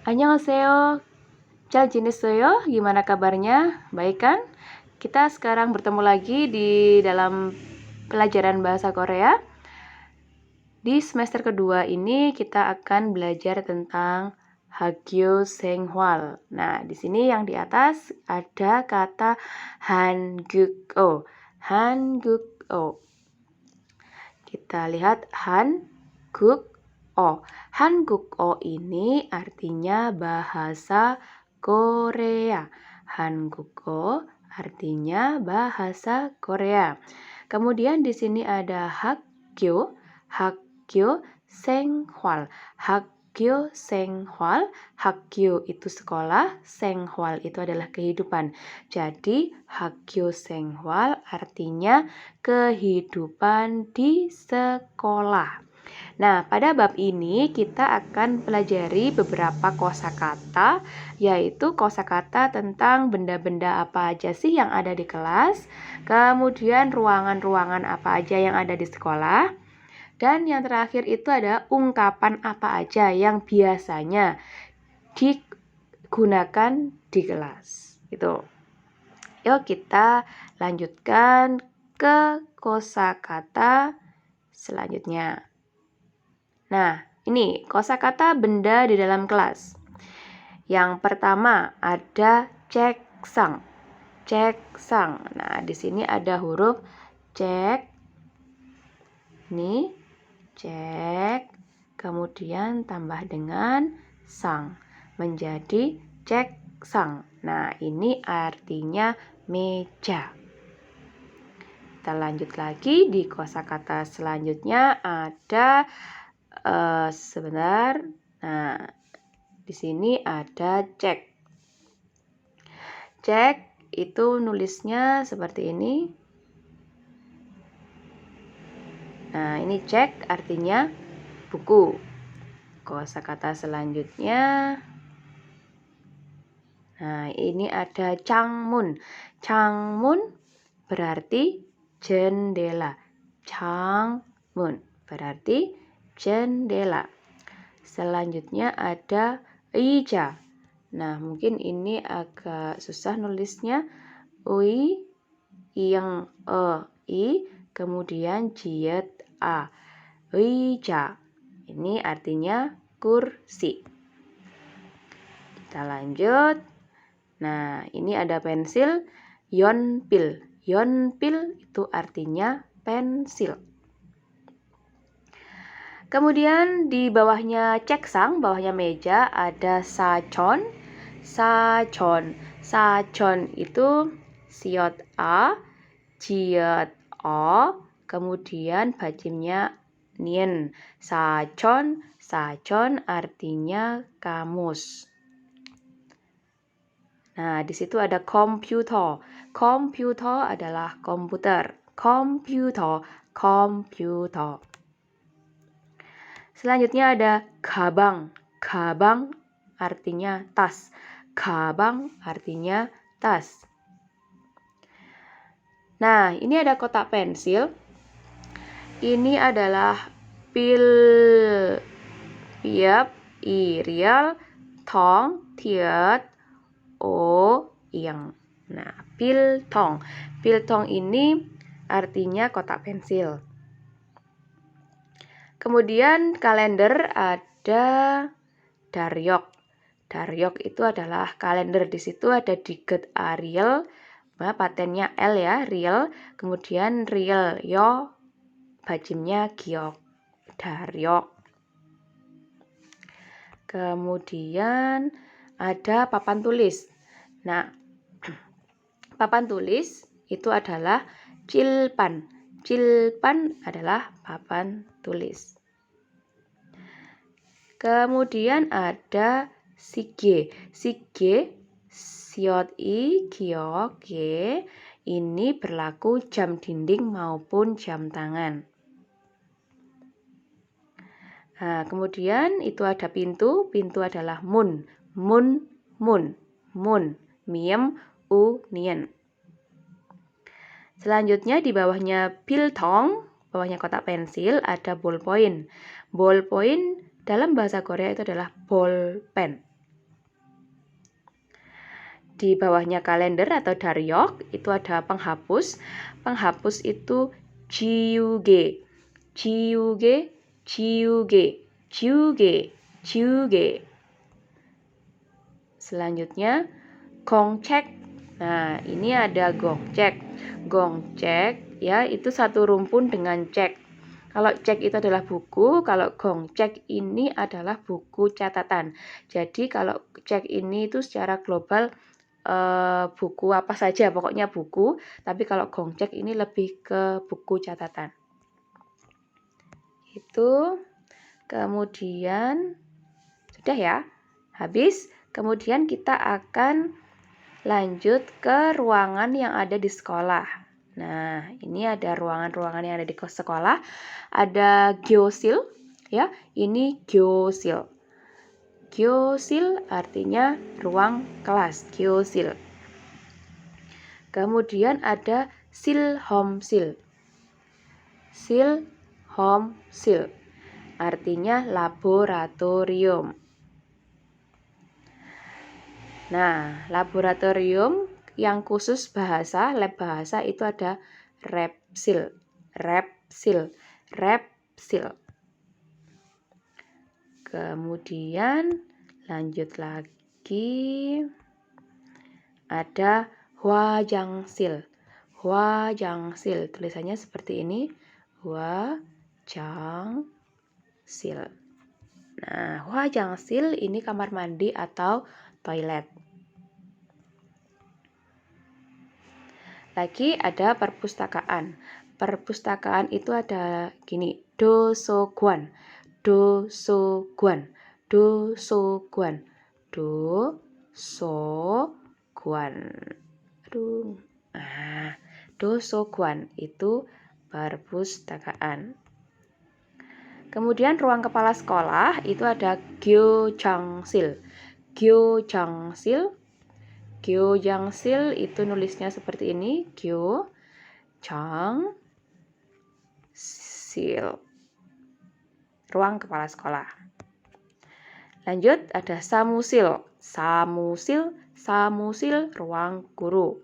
Annyeonghaseyo, 잘 지냈어요? Gimana kabarnya? Baik kan? Kita sekarang bertemu lagi di dalam pelajaran bahasa Korea. Di semester kedua ini kita akan belajar tentang Hagyo Senghwal. Nah, di sini yang di atas ada kata Hanguk-o. Hanguk-o. Kita lihat Hanguk-o. Hanguk-o ini artinya bahasa Korea. Hanguk-o artinya bahasa Korea. Kemudian di sini ada Hagyo, Hagyo Senghwal. Hagyo Senghwal, Hagyo itu sekolah, Senghwal itu adalah kehidupan. Jadi Hagyo Senghwal artinya kehidupan di sekolah. Nah, pada bab ini kita akan pelajari beberapa kosakata, yaitu kosakata tentang benda-benda apa aja sih yang ada di kelas, kemudian ruangan-ruangan apa aja yang ada di sekolah, dan yang terakhir itu ada ungkapan apa aja yang biasanya digunakan di kelas. Gitu. Yuk kita lanjutkan ke kosakata selanjutnya. Nah, ini kosakata benda di dalam kelas. Yang pertama ada ceksang. Ceksang. Nah, di sini ada huruf cek. Ini cek. Kemudian tambah dengan sang. Menjadi ceksang. Nah, ini artinya meja. Kita lanjut lagi di kosakata selanjutnya ada sebentar. Nah, di sini ada cek. Cek itu nulisnya seperti ini. Nah, ini cek artinya buku. Kosakata selanjutnya. Nah, ini ada changmun. Changmun berarti jendela. Changmun berarti jendela. Selanjutnya ada ija. Nah, mungkin ini agak susah nulisnya. Ui yang i kemudian jiet a. Ija. Ini artinya kursi. Kita lanjut. Nah, ini ada pensil yonpil. Yonpil itu artinya pensil. Kemudian di bawahnya ceksang, bawahnya meja ada sachon. Sachon. Sachon itu siot a, jiot o, kemudian bajimnya nien. Sachon. Sachon artinya kamus. Nah, di situ ada komputer. Komputer adalah komputer. Komputer, komputer. Selanjutnya ada gabang. Gabang artinya tas. Gabang artinya tas. Nah, ini ada kotak pensil. Ini adalah pil, piep, irial, tong, tiet, o, yang. Nah, piltong. Piltong ini artinya kotak pensil. Kemudian kalender ada daryok. Daryok itu adalah kalender. Di situ ada diget Ariel, patennya L ya, real. Kemudian real yo, bajimnya giok. Daryok. Kemudian ada papan tulis. Nah, papan tulis itu adalah cilpan. Cilpan adalah papan tulis. Kemudian ada sige. Sige, siot i, giok, ge. Ini berlaku jam dinding maupun jam tangan. Nah, kemudian itu ada pintu. Pintu adalah mun. Mun, mun, mun. Miem, u, nien. Selanjutnya di bawahnya piltong, bawahnya kotak pensil, ada ballpoint. Ballpoint dalam bahasa Korea itu adalah bolpen. Di bawahnya kalender atau daryok itu ada penghapus. Penghapus itu jiuge, jiuge, jiuge, jiuge, jiuge. Selanjutnya gongcek. Nah, ini ada gongcek. Gongcek ya itu satu rumpun dengan cek. Kalau cek itu adalah buku, kalau gongcek ini adalah buku catatan. Jadi kalau cek ini itu secara global buku apa saja, pokoknya buku. Tapi kalau gongcek ini lebih ke buku catatan. Itu. Kemudian sudah ya, habis. Kemudian kita akan lanjut ke ruangan yang ada di sekolah. Nah, ini ada ruangan-ruangan yang ada di sekolah. Ada gyosil, ya. Ini gyosil. Gyosil artinya ruang kelas, gyosil. Kemudian ada silhomsil. Silhomsil artinya laboratorium. Nah, laboratorium yang khusus bahasa, lab bahasa itu ada repsil. Repsil. Repsil. Kemudian lanjut lagi. Ada hwajangsil. Hwajangsil. Tulisannya seperti ini. Hwajangsil. Nah, hwajangsil ini kamar mandi atau toilet. Lagi ada perpustakaan. Perpustakaan itu ada gini, dosoguan, dosoguan, dosoguan, dosoguan. Aduh. Nah, dosoguan itu perpustakaan. Kemudian ruang kepala sekolah itu ada gyojangsil. Gyojangsil. Gyojangsil itu nulisnya seperti ini, Gyojangsil. Ruang kepala sekolah. Lanjut ada samusil. Samusil, samusil ruang guru.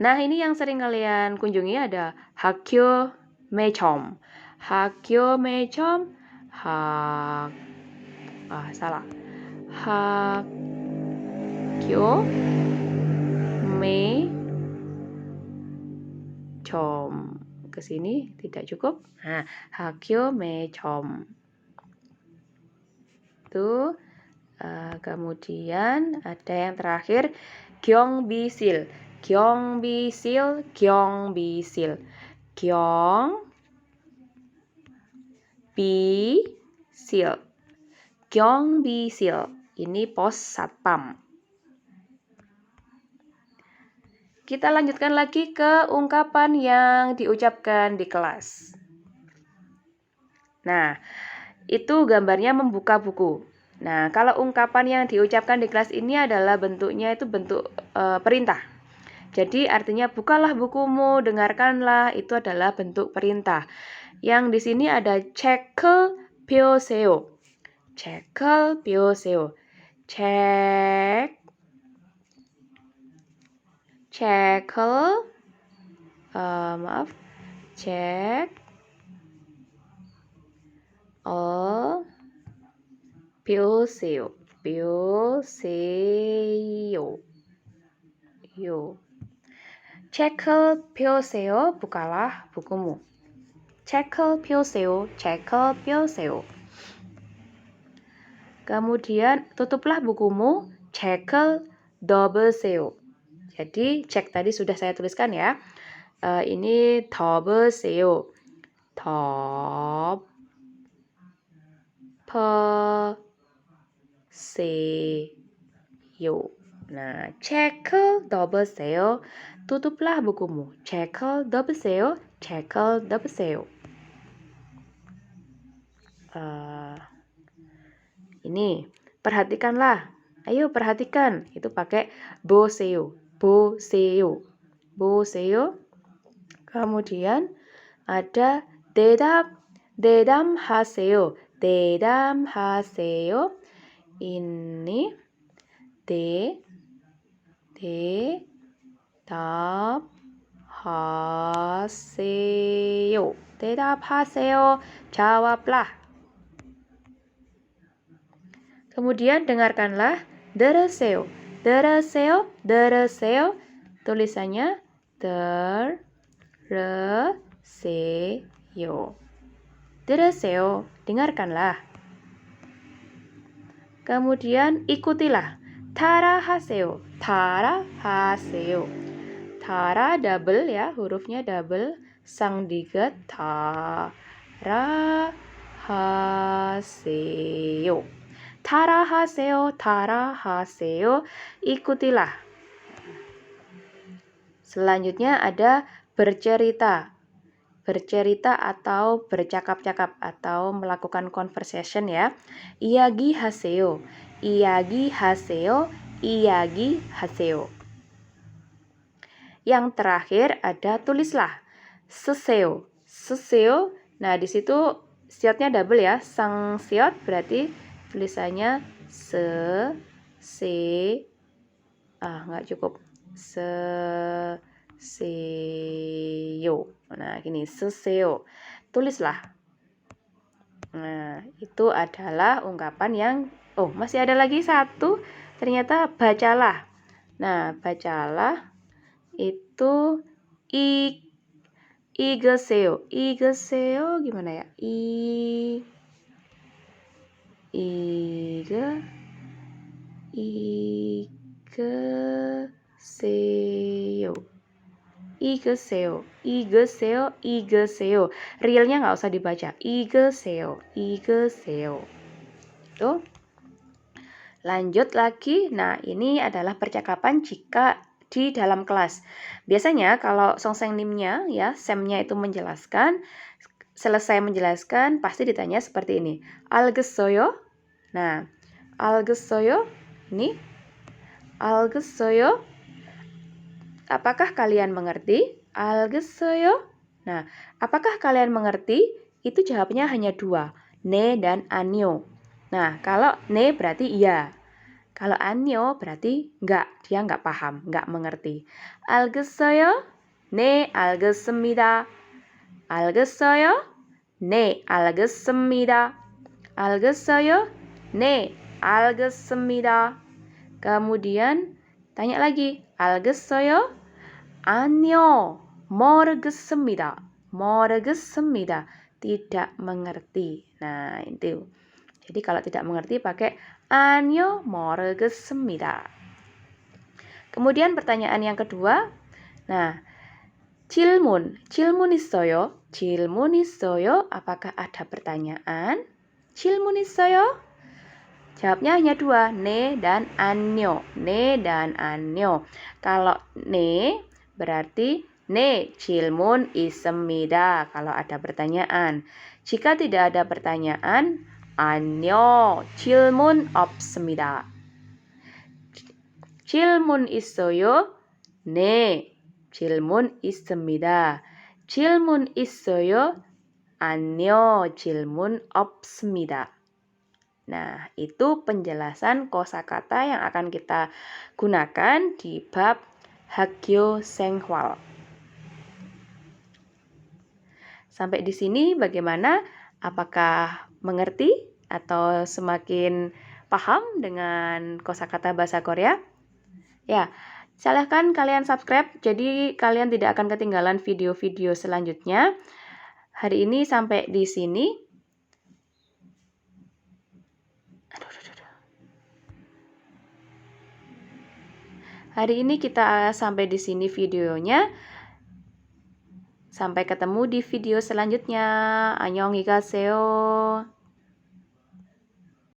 Nah, ini yang sering kalian kunjungi ada Hakyo Mechom. Hakyo Mechom. Salah. Hakyo Mechom. Ke sini tidak cukup. Nah, Hakyo Mechom. Itu. Kemudian ada yang terakhir Gyeongbisil. Gyeongbisil, Gyeongbisil. Gyeongbisil. Gyeongbisil. Ini pos satpam. Kita lanjutkan lagi ke ungkapan yang diucapkan di kelas. Nah, itu gambarnya membuka buku. Nah, kalau ungkapan yang diucapkan di kelas ini adalah bentuknya itu bentuk perintah. Jadi artinya bukalah bukumu, dengarkanlah, itu adalah bentuk perintah. Yang di sini ada 책을 펴세요. 책을 펴세요. 펴세요. 책을 펴세요. 부kalah bukumu. 책을 펴세요. 책을 펴세요. Kemudian tutuplah bukumu. 책을 덮으세요. Jadi cek tadi sudah saya tuliskan ya. Ini 덮으세요. 덮으세요. Nah, 책을 덮으세요. Tutuplah bukumu. 책을 덮으세요. 책을 덮으세요. Ini perhatikanlah. Ayo perhatikan. Itu pakai 보세요. 보세요. 보세요. Kemudian ada 대담하세요. 대담하세요. Ini 대답하세요. 대답하세요. Jawablah. Kemudian dengarkanlah. 들으세요. 들으세요. 들으세요. Tulisannya terseyo. Terseyo. Dengarkanlah. Kemudian ikutilah. 따라하세요. 따라하세요. Tara double ya, hurufnya double. Sang diget 따라하세요. 따라하세요. 따라하세요. Ikutilah. Selanjutnya ada bercerita. Bercerita atau bercakap-cakap atau melakukan conversation ya. 이야기하세요. 이야기하세요. 이야기하세요. Yang terakhir ada tulislah. 쓰세요. 쓰세요. Nah, di situ siotnya double ya. Sang siot berarti tulisannya nggak cukup. 쓰세요. Nah, gini, 쓰세요. Tulislah. Nah, itu adalah ungkapan yang masih ada lagi satu. Ternyata bacalah. Nah, bacalah itu 읽으세요. 읽으세요 gimana ya? 읽으세요. 읽으세요. 읽으세요. 읽으세요. Realnya nggak usah dibaca. 읽으세요. 읽으세요. Tuh. Lanjut lagi. Nah, ini adalah percakapan jika di dalam kelas. Biasanya kalau songsengnimnya ya, Semnya itu menjelaskan, selesai menjelaskan pasti ditanya seperti ini. 알겠어요? Nah, 알겠어요? Ini 알겠어요? Apakah kalian mengerti? 알겠어요? Nah, apakah kalian mengerti? Itu jawabnya hanya dua, 네 dan 아니요. Nah, kalau 네 berarti iya. Kalau 안요 berarti enggak, dia enggak paham, enggak mengerti. 알겠어요? 네, 알겠습니다. 알겠어요? 네, 알겠습니다. 알겠어요? 네, 알겠습니다. Kemudian tanya lagi, 알겠어요? 아니요, 모르겠습니다. 모르겠습니다. Tidak mengerti. Nah, itu. Jadi kalau tidak mengerti pakai 아니요, 모르겠습니다. Kemudian pertanyaan yang kedua. Nah, 질문. 질문 있어요? 질문 있어요? Apakah ada pertanyaan? 질문 있어요? Jawabnya hanya dua, 네 dan 아니요. 네 dan 아니요. Kalau 네 berarti 네, 질문 있습니다. Kalau ada pertanyaan. Jika tidak ada pertanyaan, 아니요, 질문 없습니다. 질문 있어요? 네, 질문 있습니다. 질문 있어요? 아니요, 질문 없습니다. Nah, itu penjelasan kosakata yang akan kita gunakan di bab Hagyo Senghwal. Sampai di sini bagaimana? Apakah mengerti atau semakin paham dengan kosakata bahasa Korea? Ya, silahkan kalian subscribe, jadi kalian tidak akan ketinggalan video-video selanjutnya. Hari ini sampai di sini. Hari ini kita sampai di sini videonya. Sampai ketemu di video selanjutnya. 안녕히 가세요.